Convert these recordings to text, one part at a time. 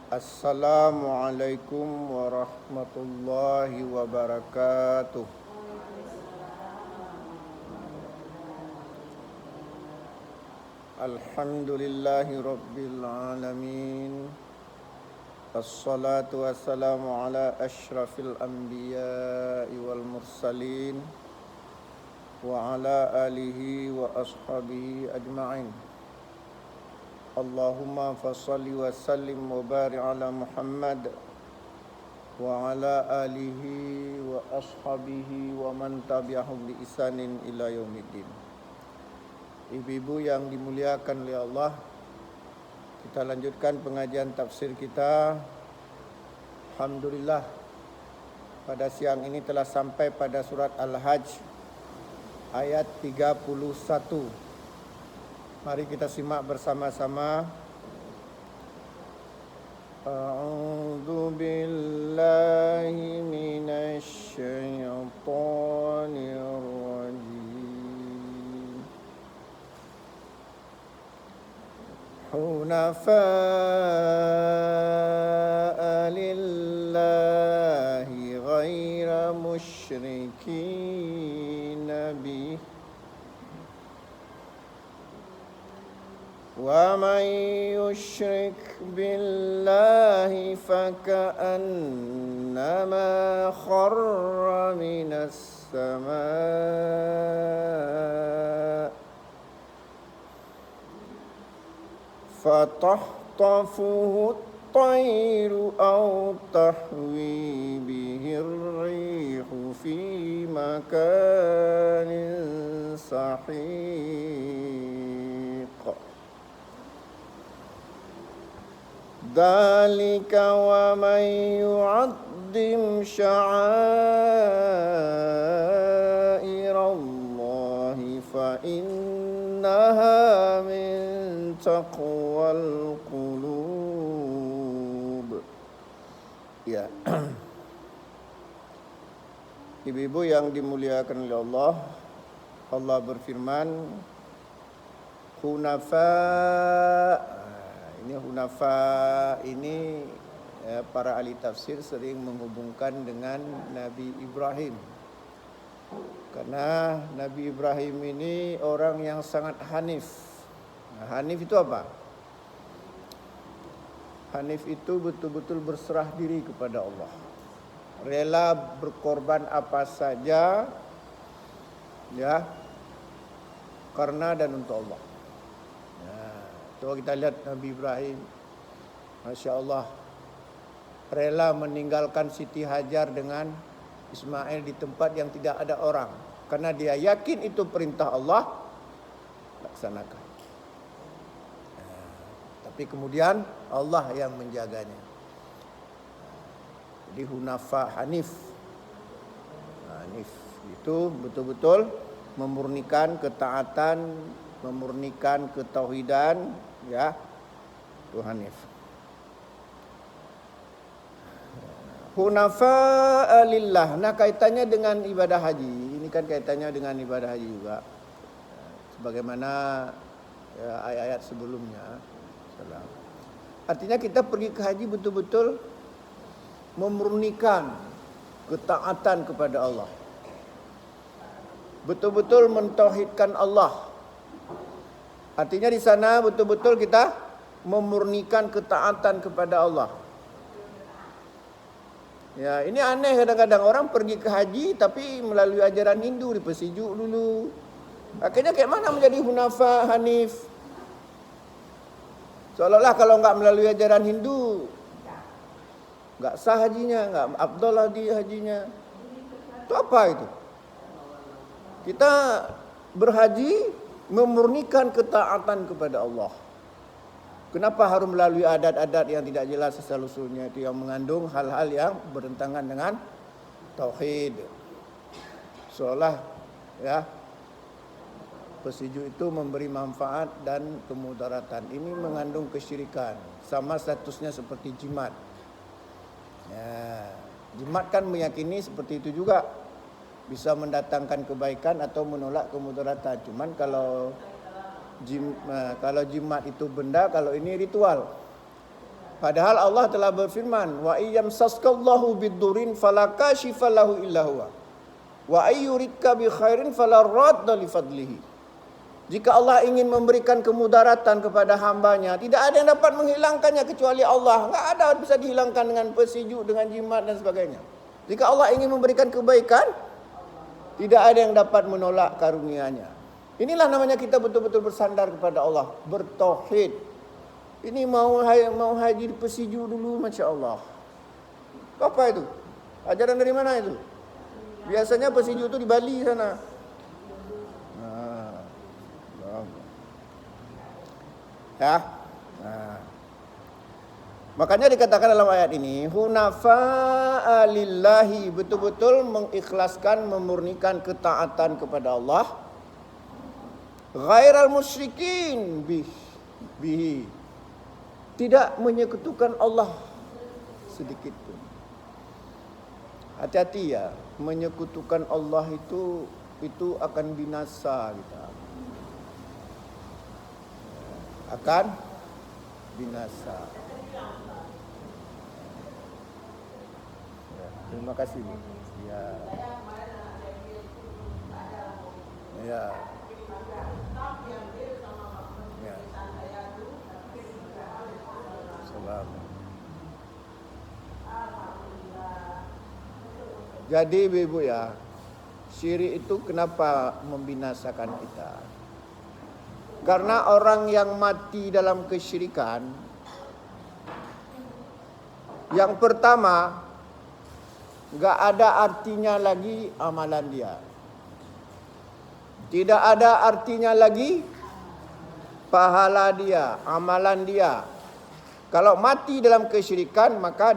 Assalamualaikum warahmatullahi wabarakatuh. Alhamdulillahi rabbil alamin. Assalatu wassalamu ala asyrafil anbiya'i wal mursalin wa ala alihi wa ashabihi ajma'in. Allahumma fassalli wa sallim wa barik ala Muhammad wa ala alihi wa ashabihi wa man tabi'ahum bi ihsanin ila yaumiddin. Ibu-ibu yang dimuliakan oleh Allah, kita lanjutkan pengajian tafsir kita. Alhamdulillah, pada siang ini telah sampai pada surat Al-Hajj ayat 31. Mari kita simak bersama-sama. A'udzu billahi minasy syaithanir rajim. Hunafa'a lillahi ghaira musyrikin bih. وَمَنْ يُشْرِكْ بِاللَّهِ فَكَأَنَّمَا خَرَّ مِنَ السَّمَاءِ فَتَخْطَفُهُ الطَّيْرُ أَوْ تَهْوِي بِهِ الرِّيحُ فِي مَكَانٍ سَحِيقٍ. ذَلِكَ وَمَنْ يُعَظِّمْ شَعَائِرَ اللَّهِ فَإِنَّهَا مِنْ تَقْوَى الْقُلُوبِ. Ya. Ibu-ibu yang dimuliakan oleh Allah, Allah berfirman, hunafa. Ini hunafa ini para ahli tafsir sering menghubungkan dengan Nabi Ibrahim. Karena Nabi Ibrahim ini orang yang sangat hanif. Nah, hanif itu apa? Hanif itu betul-betul berserah diri kepada Allah. Rela berkorban apa saja ya karena dan untuk Allah. Coba kita lihat Nabi Ibrahim, Masya Allah, rela meninggalkan Siti Hajar dengan Ismail di tempat yang tidak ada orang. Karena dia yakin itu perintah Allah, laksanakan. Tapi kemudian Allah yang menjaganya. Jadi hunafa, hanif. Hanif itu betul-betul memurnikan ketaatan, memurnikan ketauhidan, ya, itu hanif. Hunafa'a lillah. Nah, kaitannya dengan ibadah haji. Ini kan kaitannya dengan ibadah haji juga. Sebagaimana ya, ayat-ayat sebelumnya. Artinya kita pergi ke haji betul-betul memurnikan ketaatan kepada Allah. Betul-betul mentauhidkan Allah. Artinya di sana betul-betul kita memurnikan ketaatan kepada Allah. Ya, ini aneh kadang-kadang orang pergi ke haji tapi melalui ajaran Hindu, dipersejuk dulu. Akhirnya kayak mana menjadi hunafa, hanif? Seolah-olah kalau enggak melalui ajaran Hindu, enggak sah hajinya, enggak afdal hajinya. Itu apa itu? Kita berhaji memurnikan ketaatan kepada Allah. Kenapa harus melalui adat-adat yang tidak jelas asal-usulnya, itu yang mengandung hal-hal yang bertentangan dengan tauhid. Seolah ya persetujuan itu memberi manfaat dan kemudaratan. Ini mengandung kesyirikan. Sama statusnya seperti jimat. Ya, jimat kan meyakini seperti itu juga. Bisa mendatangkan kebaikan atau menolak kemudaratan. Cuman kalau jimat itu benda, kalau ini ritual. Padahal Allah telah berfirman, wa iyyamsaskallahu biddurin fala kashifa lahu illa huwa wa ayyuridka bi khairin fala radda li fadlihi. Jika Allah ingin memberikan kemudaratan kepada hambanya, tidak ada yang dapat menghilangkannya kecuali Allah. Enggak ada bisa dihilangkan dengan persijuk, dengan jimat dan sebagainya. Jika Allah ingin memberikan kebaikan, tidak ada yang dapat menolak karunia-Nya. Inilah namanya kita betul-betul bersandar kepada Allah, bertauhid. Ini mau haji persiju dulu, Masya Allah. Apa itu? Ajaran dari mana itu? Biasanya persiju itu di Bali sana. Makanya dikatakan dalam ayat ini, hunafa'a lillahi, betul-betul mengikhlaskan, memurnikan ketaatan kepada Allah. Ghairal musyrikin bihi. Tidak menyekutukan Allah sedikit pun. Hati-hati ya, menyekutukan Allah itu akan binasa kita. Akan binasa. Ya, terima kasih Bu. Ya. Ya. Jadi ibu ya, syirik itu kenapa membinasakan kita? Karena orang yang mati dalam kesyirikan, yang pertama, gak ada artinya lagi amalan dia. Tidak ada artinya lagi pahala dia, amalan dia. Kalau mati dalam kesyirikan, maka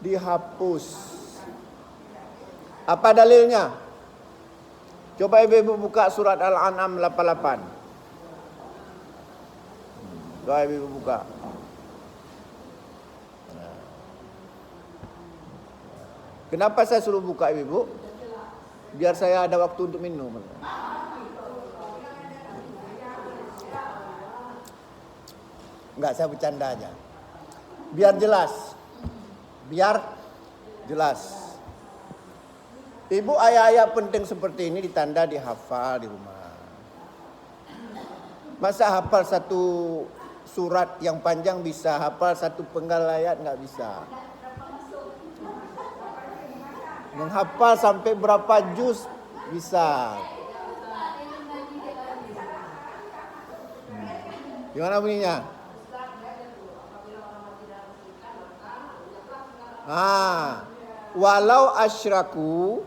dihapus. Apa dalilnya? Coba ibu buka surat Al-An'am 88. Coba ibu buka. Kenapa saya suruh buka ibu? Biar saya ada waktu untuk minum. Enggak, saya bercanda aja. Biar jelas. Ibu, ayat-ayat penting seperti ini ditanda, dihafal di rumah. Masa hafal satu surat yang panjang bisa, hafal satu penggal ayat enggak bisa. Menghafal sampai berapa juz bisa. Gimana bunyinya? Walau asyraku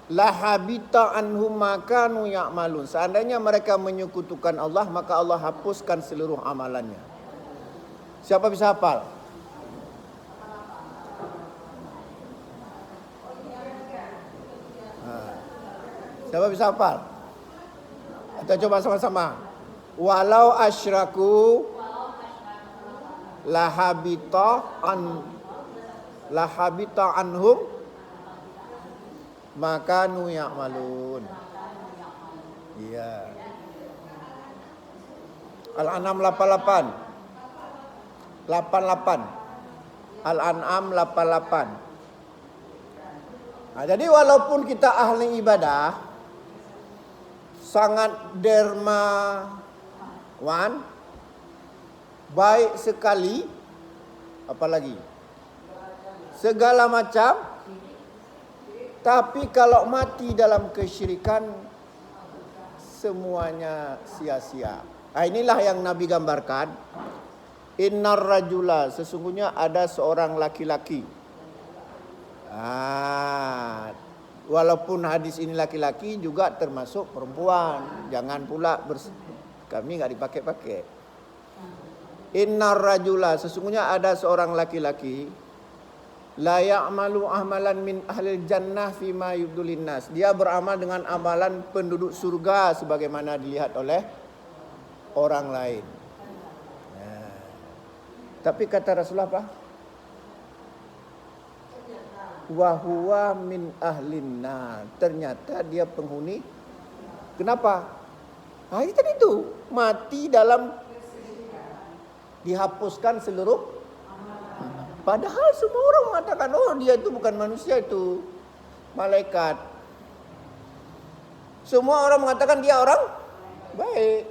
lahabita anhum ma kanu ya'malun. Seandainya mereka menyekutukan Allah, maka Allah hapuskan seluruh amalannya. Siapa bisa hafal? Siapa bisa hafal? Kita coba sama-sama. Walau asyraku lahabita anhum makanu ya'malun. Iya. Al-An'am 88. Al-An'am 88. Jadi walaupun kita ahli ibadah, sangat dermawan, baik sekali, apalagi segala macam, tapi kalau mati dalam kesyirikan, semuanya sia-sia. Inilah yang Nabi gambarkan. Innar rajula, sesungguhnya ada seorang laki-laki. Walaupun hadis ini laki-laki juga termasuk perempuan. Jangan pula kami nggak dipakai-pakai. Innar rajula, sesungguhnya ada seorang laki-laki. La ya'malu ahmalan min ahlil jannah fima yubdulin nas. Dia beramal dengan amalan penduduk surga sebagaimana dilihat oleh orang lain. Tapi kata Rasulullah apa? Wa huwa min ahlin nar. Ternyata dia penghuni. Kenapa? Itu mati dalam Dihapuskan seluruh. Padahal semua orang mengatakan, oh dia itu bukan manusia, itu malaikat. Semua orang mengatakan dia orang baik.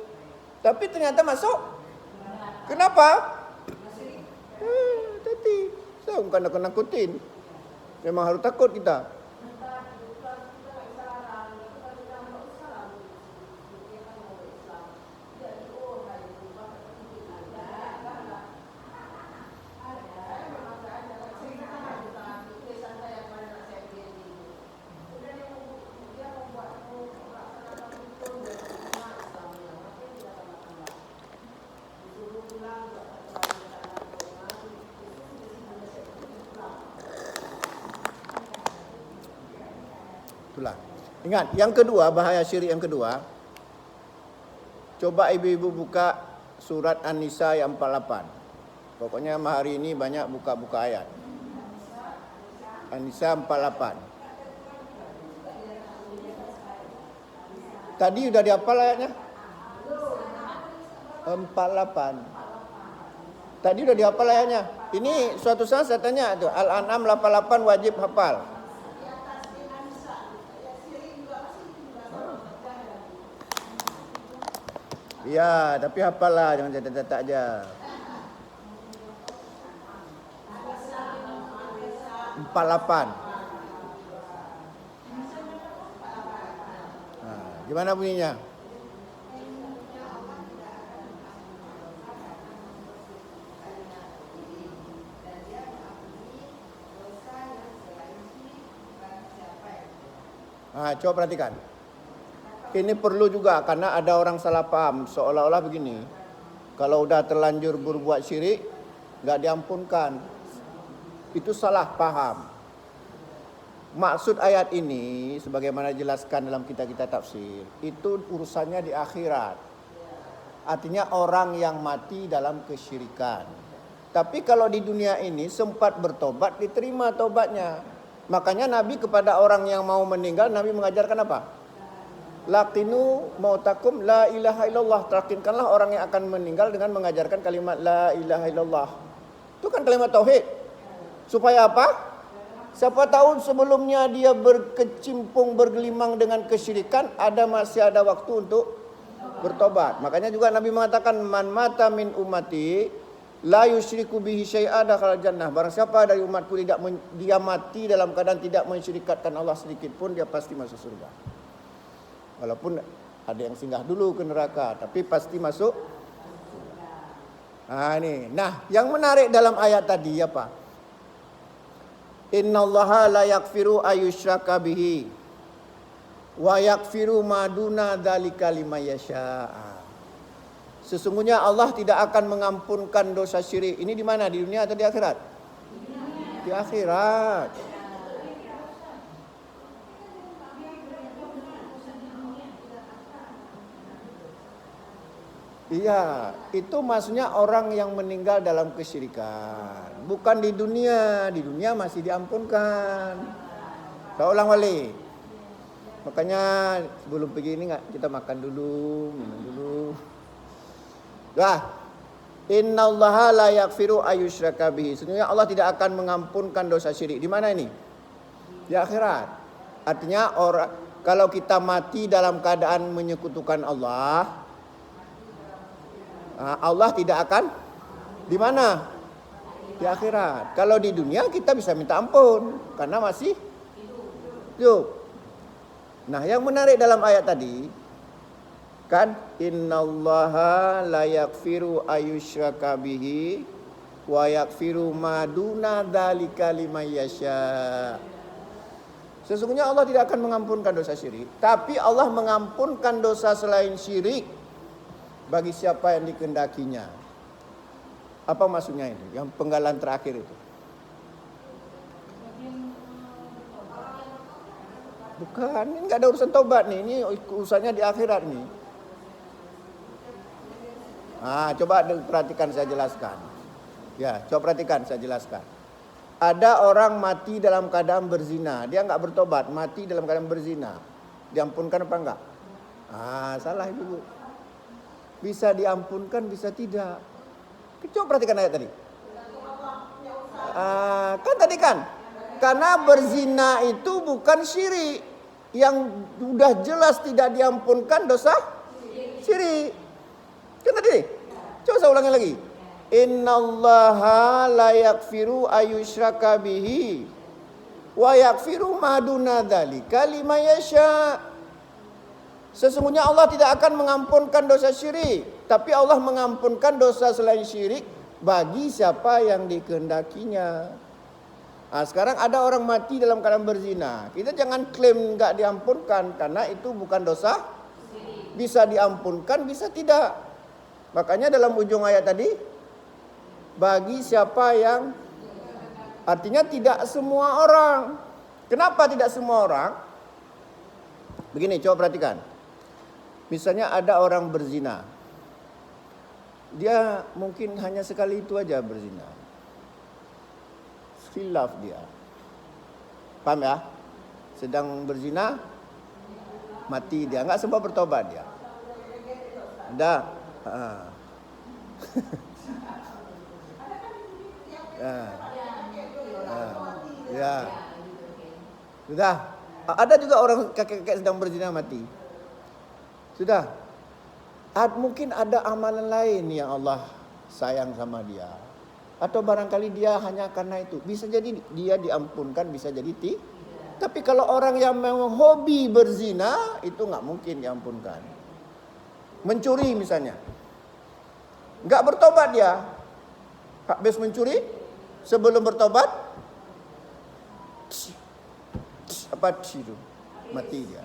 Tapi ternyata masuk. Kenapa? Tadi saya bukan nakut-nakutin. Memang harus takut kita. Itulah. Ingat, yang kedua, bahaya syirik yang kedua. Coba ibu-ibu buka surat An-Nisa yang 48. Pokoknya hari ini banyak buka-buka ayat. An-Nisa 48. Tadi udah dihafal ayatnya? 48. Tadi udah dihafal ayatnya. Ini suatu saat saya tanya tuh, Al-An'am 88 wajib hafal. Ya, tapi hafallah, jangan catat-catat aja. 48. Gimana bunyinya? Coba perhatikan. Ini perlu juga karena ada orang salah paham, seolah-olah begini. Kalau udah terlanjur berbuat syirik, nggak diampunkan. Itu salah paham. Maksud ayat ini, sebagaimana dijelaskan dalam kitab-kitab tafsir, itu urusannya di akhirat. Artinya orang yang mati dalam kesyirikan. Tapi kalau di dunia ini sempat bertobat, diterima tobatnya. Makanya Nabi kepada orang yang mau meninggal, Nabi mengajarkan apa? Laqinu mautakum la ilaha illallah. Terakinkanlah orang yang akan meninggal dengan mengajarkan kalimat la ilaha illallah. Itu kan kalimat tauhid. Supaya apa? Siapa tahu sebelumnya dia berkecimpung, bergelimang dengan kesyirikan, masih ada waktu untuk bertobat. Makanya juga Nabi mengatakan man mata min ummati la yusyriku bihi syai'a dakhala jannah. Barang siapa dari umatku dia mati dalam keadaan tidak mensyirikatkan Allah sedikit pun, dia pasti masuk surga. Walaupun ada yang singgah dulu ke neraka, tapi pasti masuk. Nah, yang menarik dalam ayat tadi apa? Innallaha la yaghfiru ayyushraka bihi wa yaghfiru ma duna dzalika liman yasha. Sesungguhnya Allah tidak akan mengampunkan dosa syirik. Ini di mana? Di dunia atau di akhirat? Di akhirat. Iya, itu maksudnya orang yang meninggal dalam kesyirikan. Bukan di dunia. Di dunia masih diampunkan. Saya ulang balik. Makanya sebelum pergi ini kita makan dulu, minum dulu. Innallaha la yaghfiru ayyushraka bihi. Sebenarnya Allah tidak akan mengampunkan dosa syirik. Di mana ini? Di akhirat. Artinya kalau kita mati dalam keadaan menyekutukan Allah, Allah tidak akan di mana? Di akhirat. Kalau di dunia kita bisa minta ampun karena masih hidup. Nah, yang menarik dalam ayat tadi kan innallaha la yaghfiru ayyushraka bihi wa yaghfiru ma duna dzalika liman yasha. Sesungguhnya Allah tidak akan mengampunkan dosa syirik, tapi Allah mengampunkan dosa selain syirik bagi siapa yang dikehendakinya. Apa maksudnya ini? Yang penggalan terakhir itu. Bukan, ini nggak ada urusan tobat nih. Ini urusannya di akhirat nih. Coba perhatikan saya jelaskan. Ya, coba perhatikan saya jelaskan. Ada orang mati dalam keadaan berzina. Dia nggak bertobat, mati dalam keadaan berzina. Diampunkan apa enggak? Salah ibu. Bisa diampunkan, bisa tidak. Coba perhatikan ayat tadi. Kan tadi kan, karena berzina itu bukan syirik. Yang sudah jelas tidak diampunkan dosa syirik. Kan tadi. Coba saya ulangi lagi. Innallaha la yaghfiru ayyushraka bihi wa yaghfiru ma duna dzalika liman yasha. Sesungguhnya Allah tidak akan mengampunkan dosa syirik, tapi Allah mengampunkan dosa selain syirik bagi siapa yang dikehendakinya. Sekarang ada orang mati dalam keadaan berzina. Kita jangan klaim nggak diampunkan, karena itu bukan dosa. Bisa diampunkan, bisa tidak. Makanya dalam ujung ayat tadi, bagi siapa yang, artinya tidak semua orang. Kenapa tidak semua orang? Begini, coba perhatikan. Misalnya ada orang berzina. Dia mungkin hanya sekali itu aja berzina. Khilaf dia. Paham ya? Sedang berzina, mati dia. Enggak semua bertobat dia. Dah. Ya. Sudah. Ada juga orang kakek-kakek sedang berzina mati. Sudah. Mungkin ada amalan lain yang Allah sayang sama dia. Atau barangkali dia hanya karena itu. Bisa jadi dia diampunkan, bisa jadi tidak. Tapi kalau orang yang memang hobi berzina, itu nggak mungkin diampunkan. Mencuri misalnya. Nggak bertobat dia. Habis mencuri, sebelum bertobat, mati dia.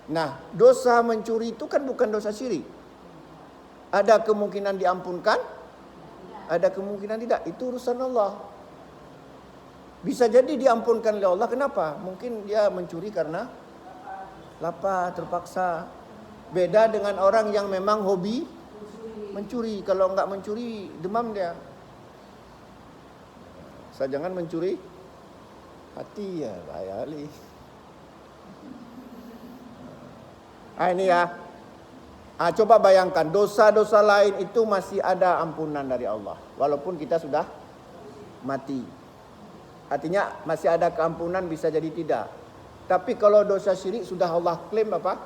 Nah, dosa mencuri itu kan bukan dosa syirik. Ada kemungkinan diampunkan, ada kemungkinan tidak. Itu urusan Allah. Bisa jadi diampunkan oleh Allah. Kenapa? Mungkin dia mencuri karena lapar, terpaksa. Beda dengan orang yang memang hobi mencuri. Kalau enggak mencuri, demam dia. Saya jangan mencuri hati ya, bahaya kali. Ini ya. Coba bayangkan, dosa-dosa lain itu masih ada ampunan dari Allah. Walaupun kita sudah mati. Artinya masih ada keampunan, bisa jadi tidak. Tapi kalau dosa syirik sudah Allah klaim apa?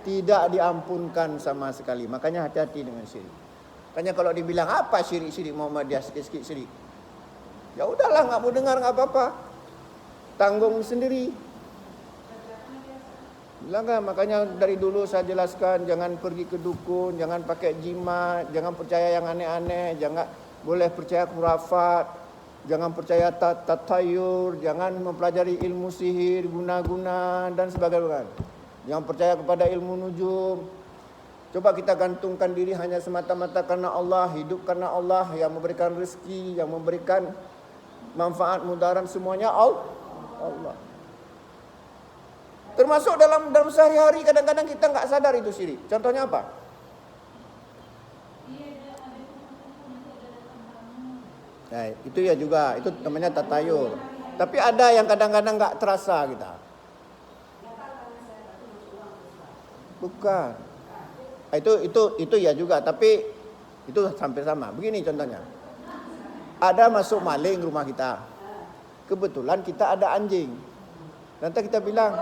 Tidak diampunkan sama sekali. Makanya hati-hati dengan syirik. Makanya kalau dibilang apa syirik-syirik Muhammadiyah sikit-sikit syirik. Ya udahlah, nggak mau dengar nggak apa-apa. Tanggung sendiri. Bilang kan, makanya dari dulu saya jelaskan, jangan pergi ke dukun, jangan pakai jimat, jangan percaya yang aneh-aneh, jangan boleh percaya khurafat, jangan percaya tatayur, jangan mempelajari ilmu sihir, guna-guna dan sebagainya. Jangan percaya kepada ilmu nujum. Coba kita gantungkan diri hanya semata-mata karena Allah, hidup karena Allah yang memberikan rezeki, yang memberikan manfaat, mudarat, semuanya Allah. Termasuk dalam sehari-hari kadang-kadang kita nggak sadar itu syirik. Contohnya apa? Nah, itu ya juga, itu namanya tatayur. Tapi ada yang kadang-kadang nggak terasa kita. Bukan. Itu ya juga, tapi itu hampir sama. Begini contohnya. Ada masuk maling rumah kita. Kebetulan kita ada anjing. Nanti kita bilang,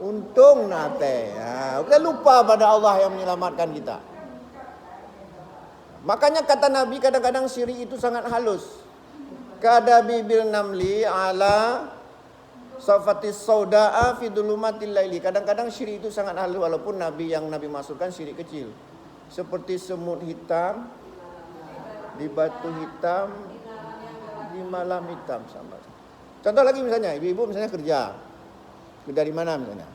untung nate. Kita lupa pada Allah yang menyelamatkan kita. Makanya kata Nabi kadang-kadang syirik itu sangat halus. Kadabi bil namli ala safatis sauda'a fi dhulumatil laili. Kadang-kadang syirik itu sangat halus walaupun yang Nabi maksudkan syirik kecil. Seperti semut hitam di batu hitam di malam hitam sama. Contoh lagi misalnya, ibu-ibu misalnya kerja. Dari mana misalnya?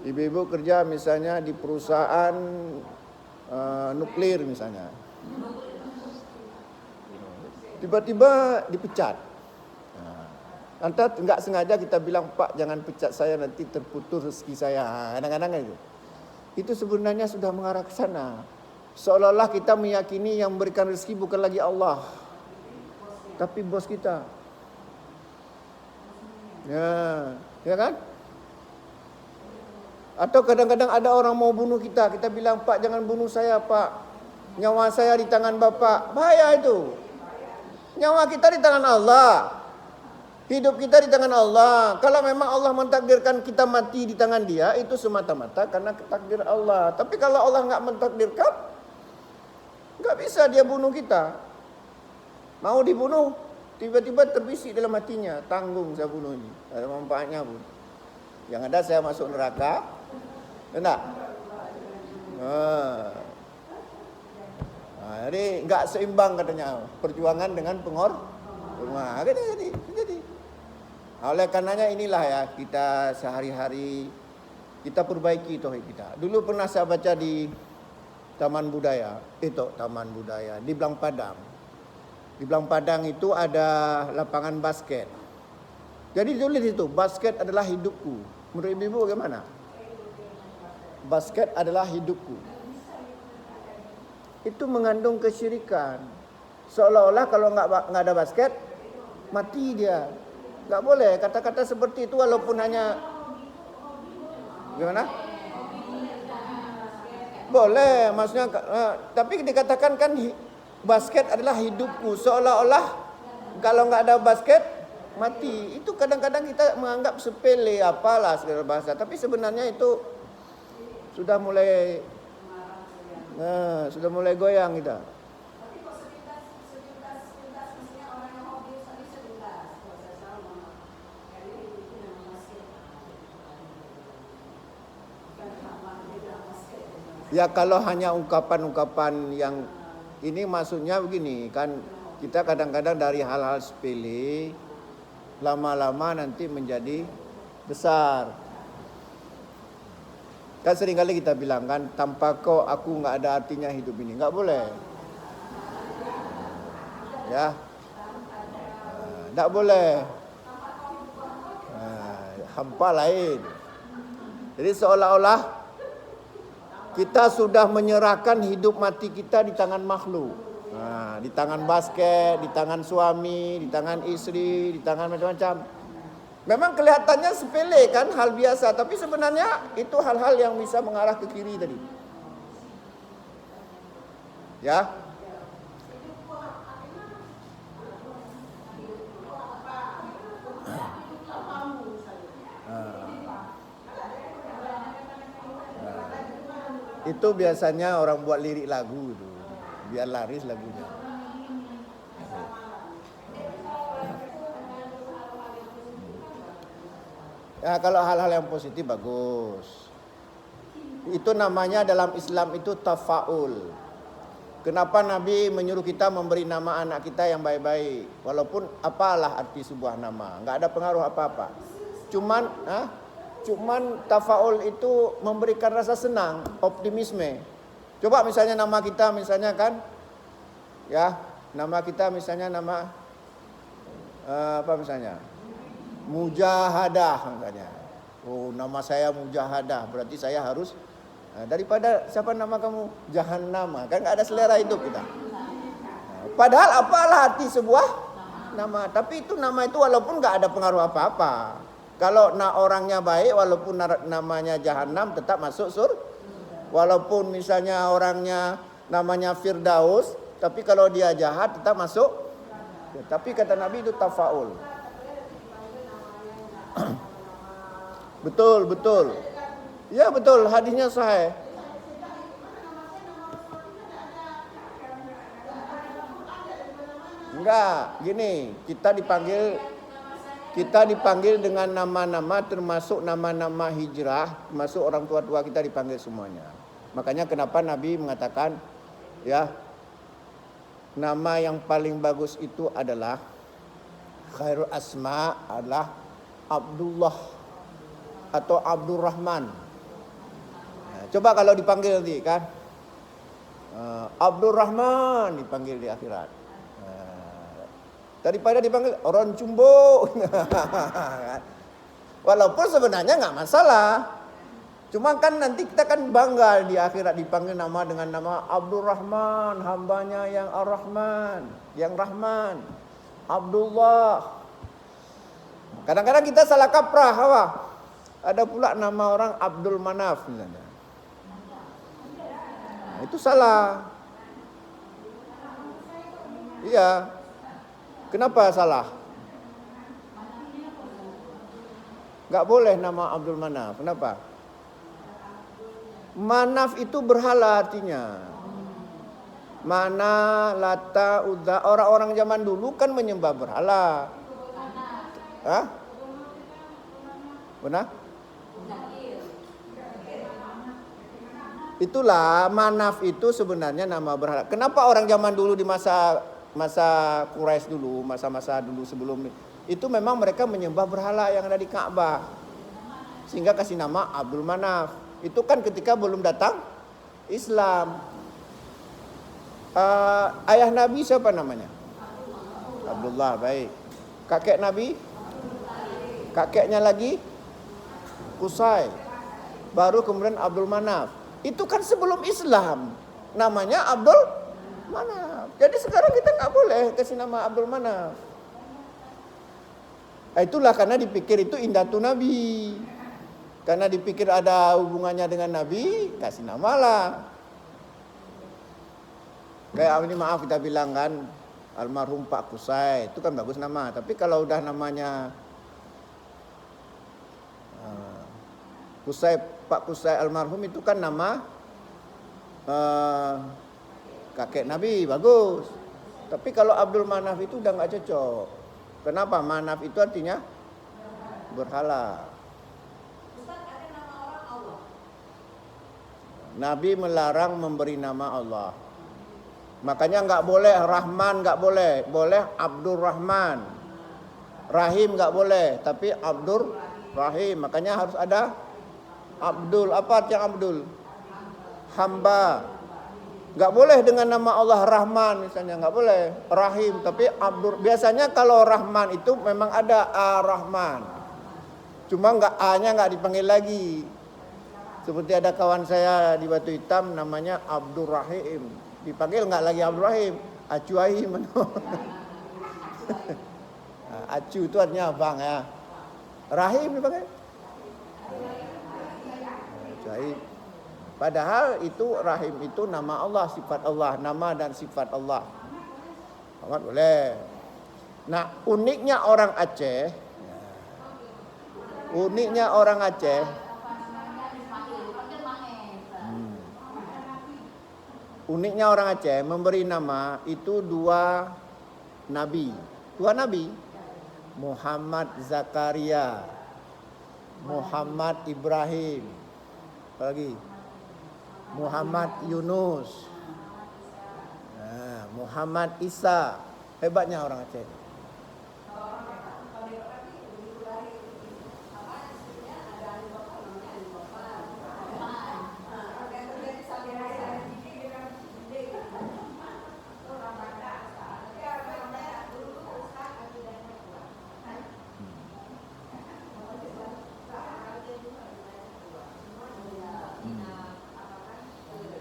Ibu-ibu kerja misalnya di perusahaan nuklir misalnya. Tiba-tiba dipecat. Nanti enggak sengaja kita bilang, Pak jangan pecat saya, nanti terputus rezeki saya. Kadang-kadang itu. Itu sebenarnya sudah mengarah ke sana. Seolah-olah kita meyakini yang memberikan rezeki bukan lagi Allah, tapi bos kita. Ya kan? Atau kadang-kadang ada orang mau bunuh kita bilang, Pak jangan bunuh saya Pak. Nyawa saya di tangan Bapak. Bahaya itu. Nyawa kita di tangan Allah. Hidup kita di tangan Allah. Kalau memang Allah mentakdirkan kita mati di tangan Dia, itu semata-mata karena takdir Allah. Tapi kalau Allah nggak mentakdirkan, nggak bisa Dia bunuh kita. Mau dibunuh, tiba-tiba terbisik dalam hatinya, tanggung saya bunuh ini. Ada manfaatnya pun. Yang ada saya masuk neraka. Enggak? Jadi nggak seimbang katanya perjuangan dengan pengorbanan. Jadi. Oleh karenanya inilah ya kita sehari-hari kita perbaiki tauhid kita. Dulu pernah saya baca di Taman Budaya di Blang Padang. Di Blang Padang itu ada lapangan basket. Jadi tulis itu, basket adalah hidupku. Menurut ibu bagaimana? Basket adalah hidupku. Itu mengandung kesyirikan. Seolah-olah kalau nggak ada basket, mati dia. Nggak boleh kata-kata seperti itu walaupun hanya gimana? Boleh, maksudnya tapi dikatakan kan basket adalah hidupku. Seolah-olah kalau nggak ada basket mati. Itu kadang-kadang kita menganggap sepele apalah segala bahasa. Tapi sebenarnya itu sudah mulai goyang kita. Ya kalau hanya ungkapan-ungkapan yang ini maksudnya begini kan, kita kadang-kadang dari hal-hal sepele lama-lama nanti menjadi besar. Kan seringkali kita bilang kan, tanpa kau aku nggak ada artinya hidup ini. Nggak boleh. Ya, nggak boleh. Hampa lain. Jadi seolah-olah kita sudah menyerahkan hidup mati kita di tangan makhluk. Di tangan basket, di tangan suami, di tangan istri, di tangan macam-macam. Memang kelihatannya sepele kan, hal biasa. Tapi sebenarnya itu hal-hal yang bisa mengarah ke kiri tadi. Ya. Itu biasanya orang buat lirik lagu itu, biar laris lagunya. Ya kalau hal-hal yang positif bagus. Itu namanya dalam Islam itu tafaul. Kenapa Nabi menyuruh kita memberi nama anak kita yang baik-baik, walaupun apalah arti sebuah nama, nggak ada pengaruh apa-apa. Cuman tafaul itu memberikan rasa senang, optimisme. Coba misalnya nama kita misalnya kan, ya nama kita misalnya nama apa misalnya, Mujahadah misalnya. Oh nama saya Mujahadah, berarti saya harus daripada siapa nama kamu Jahannama, kan nggak ada selera hidup kita. Padahal apalah arti sebuah nama, tapi itu nama itu walaupun nggak ada pengaruh apa-apa. Kalau orangnya baik, walaupun namanya Jahannam tetap masuk surga. Walaupun misalnya orangnya namanya Firdaus, tapi kalau dia jahat tetap masuk. Tapi kata Nabi itu tafaul. Betul. Ya betul, hadisnya sahih. Enggak, gini, kita dipanggil dengan nama-nama termasuk nama-nama hijrah, termasuk orang tua-tua kita dipanggil semuanya. Makanya kenapa Nabi mengatakan ya nama yang paling bagus itu adalah khairul asma adalah Abdullah atau Abdurrahman. Nah, coba kalau dipanggil nanti kan Abdurrahman dipanggil di akhirat. Daripada dipanggil orang cumbo. Walaupun sebenarnya nggak masalah. Cuma kan nanti kita kan bangga di akhirat dipanggil nama dengan nama Abdurrahman, hambanya yang Ar-Rahman, yang Rahman. Abdullah. Kadang-kadang kita salah kaprah, apa? Ada pula nama orang Abdul Manaf misalnya. Nah, itu salah. Iya. Kenapa salah? Enggak boleh nama Abdul Manaf. Kenapa? Manaf itu berhala artinya. Mana, Lata, Uzza. Orang-orang zaman dulu kan menyembah berhala. Hah? Benar? Itulah Manaf itu sebenarnya nama berhala. Kenapa orang zaman dulu di masa Quraisy dulu, masa-masa dulu sebelum itu memang mereka menyembah berhala yang ada di Ka'bah. Sehingga kasih nama Abdul Manaf. Itu kan ketika belum datang Islam. Ayah Nabi siapa namanya? Abdullah, baik. Kakek Nabi? Kakeknya lagi? Qusay. Baru kemudian Abdul Manaf. Itu kan sebelum Islam. Namanya Abdul Manaf. Jadi sekarang kita nggak boleh kasih nama Abdul Manaf. Itulah karena dipikir itu indatu Nabi. Karena dipikir ada hubungannya dengan Nabi, kasih nama lah. Kayak ini maaf kita bilang kan, almarhum Pak Qusay. Itu kan bagus nama. Tapi kalau udah namanya Pak Qusay almarhum itu kan nama kakek Nabi, bagus. Tapi kalau Abdul Manaf itu udah nggak cocok. Kenapa? Manaf itu artinya berhala. Nabi melarang memberi nama Allah. Makanya nggak boleh Rahman, nggak boleh. Boleh Abdur Rahman. Rahim nggak boleh, tapi Abdur Rahim. Makanya harus ada Abdul. Apa artinya Abdul? Hamba. Nggak boleh dengan nama Allah Rahman misalnya, nggak boleh. Rahim, tapi Abdur. Biasanya kalau Rahman itu memang ada Ar-Rahman. Cuma A-nya nggak dipanggil lagi. Seperti ada kawan saya di Batu Hitam namanya Abdur Rahim. Dipanggil nggak lagi Abdur Rahim, Acu Ahim. Acu itu artinya abang ya. Rahim dipanggil. Acu Ahim. Padahal itu Rahim itu nama Allah, sifat Allah, nama dan sifat Allah. Amat boleh. Nah, uniknya orang Aceh. Uniknya orang Aceh memberi nama itu dua nabi. Muhammad Zakaria, Muhammad Ibrahim, apa lagi? Muhammad Yunus, Muhammad Isa. Hebatnya orang Aceh.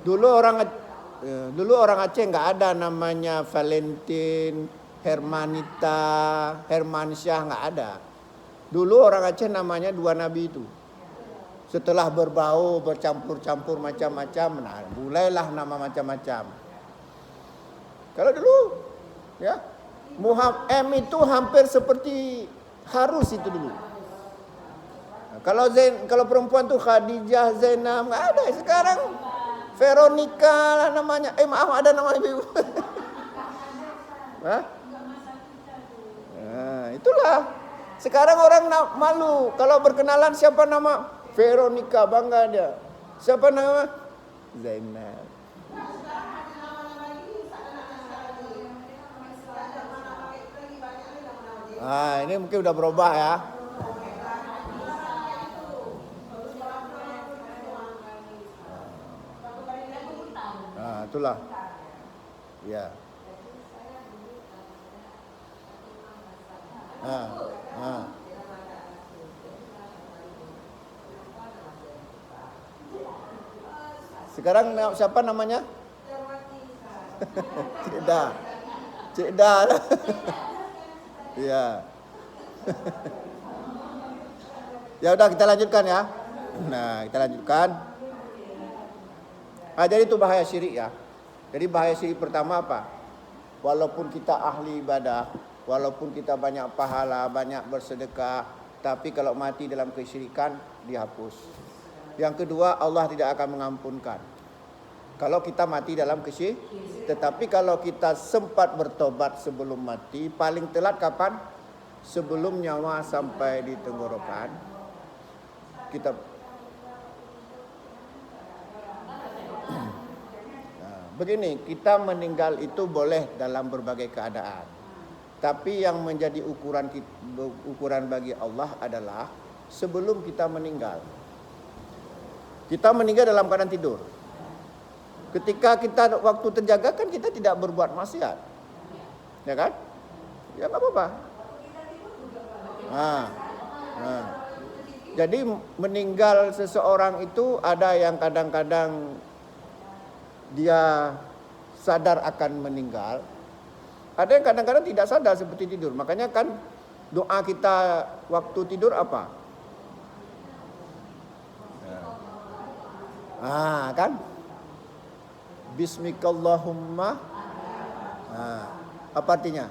Dulu orang Aceh nggak ada namanya Valentin, Hermanita, Hermansyah, nggak ada. Dulu orang Aceh namanya dua nabi itu. Setelah berbau, bercampur-campur macam-macam, nah mulailah nama macam-macam. Kalau dulu, ya Muhammad M itu hampir seperti Harus itu dulu. Nah, kalau perempuan tuh Khadijah, Zainab, nggak ada. Sekarang Veronica namanya. Maaf, ada nama ibu. Hah? Nah, itulah. Sekarang orang malu kalau berkenalan siapa nama Veronica, bangga dia. Siapa nama Zainab. Ini mungkin udah berubah ya. Itulah. Ya. Sekarang siapa namanya? Cik Da. Iya. Ya udah kita lanjutkan ya. Nah, kita lanjutkan. Jadi itu bahaya syirik ya. Jadi bahaya syirik pertama apa? walaupun kita ahli ibadah, walaupun kita banyak pahala, banyak bersedekah, tapi kalau mati dalam kesyirikan, dihapus. Yang kedua, Allah tidak akan mengampunkan kalau kita mati dalam kesyirikan. Tetapi kalau kita sempat bertobat sebelum mati, paling telat kapan? Sebelum nyawa sampai di tenggorokan, kita begini, kita meninggal itu boleh dalam berbagai keadaan. Tapi yang menjadi ukuran bagi Allah adalah sebelum kita meninggal. Kita meninggal dalam keadaan tidur. Ketika kita waktu terjaga kan kita tidak berbuat maksiat. Ya kan? Ya enggak apa-apa. Jadi meninggal seseorang itu ada yang kadang-kadang dia sadar akan meninggal. Ada yang kadang-kadang tidak sadar seperti tidur. Makanya kan doa kita waktu tidur apa? Kan? Bismikallahumma. Apa artinya?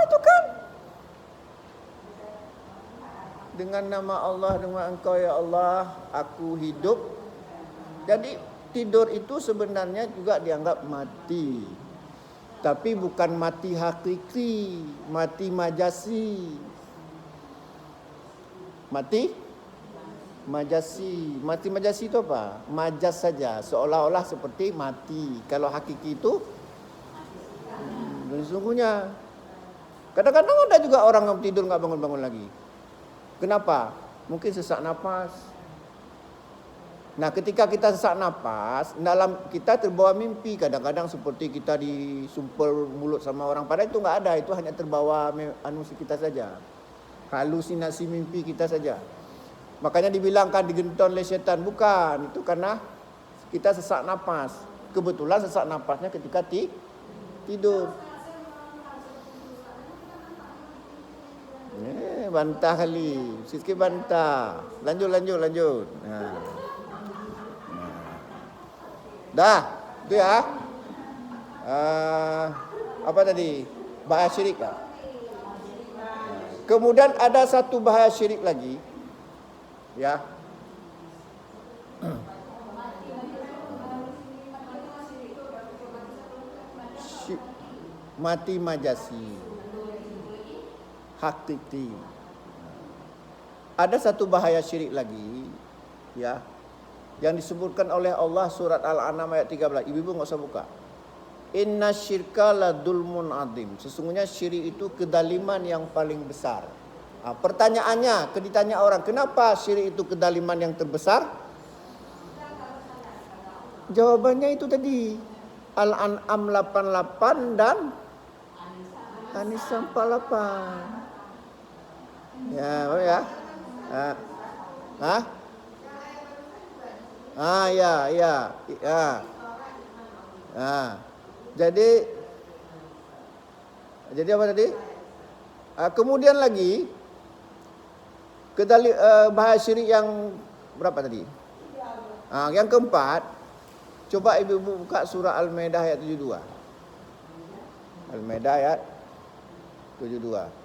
Itu kan. Dengan nama Allah, dengan Engkau ya Allah, aku hidup. Jadi tidur itu sebenarnya juga dianggap mati. Tapi bukan mati hakiki, mati majasi. Mati majasi itu apa? Majas saja, seolah-olah seperti mati. Kalau hakiki itu sesungguhnya. Kadang-kadang ada juga orang yang tidur nggak bangun-bangun lagi. Kenapa? Mungkin sesak napas. Nah, ketika kita sesak napas, dalam kita terbawa mimpi. Kadang-kadang seperti kita disumpel mulut sama orang. Padahal itu nggak ada. Itu hanya terbawa kita saja. Halusinasi mimpi kita saja. Makanya dibilangkan digenton oleh setan. Bukan. Itu karena kita sesak napas. Kebetulan sesak napasnya ketika tidur. Bantah kali. Sikit bantah. Lanjut. Dah. Itu ya. Apa tadi? Bahaya syirik lah. Kemudian ada satu bahaya syirik lagi. Ya. Mati majasi. Hakiki. Ada satu bahaya syirik lagi, ya, yang disebutkan oleh Allah surat Al-An'am ayat 13. Ibu-ibu enggak usah buka. Inna syirka la dzulmun adzim. Sesungguhnya syirik itu kedaliman yang paling besar. Pertanyaannya, ditanya orang, kenapa syirik itu kedaliman yang terbesar? Jawabannya itu tadi. Al-An'am 88 dan An-Nisa 48. Ya. Jadi apa tadi? Kemudian lagi bahaya syirik yang berapa tadi? Yang keempat, coba ibu-ibu buka surah Al-Maidah ayat 72. Al-Maidah ayat 72.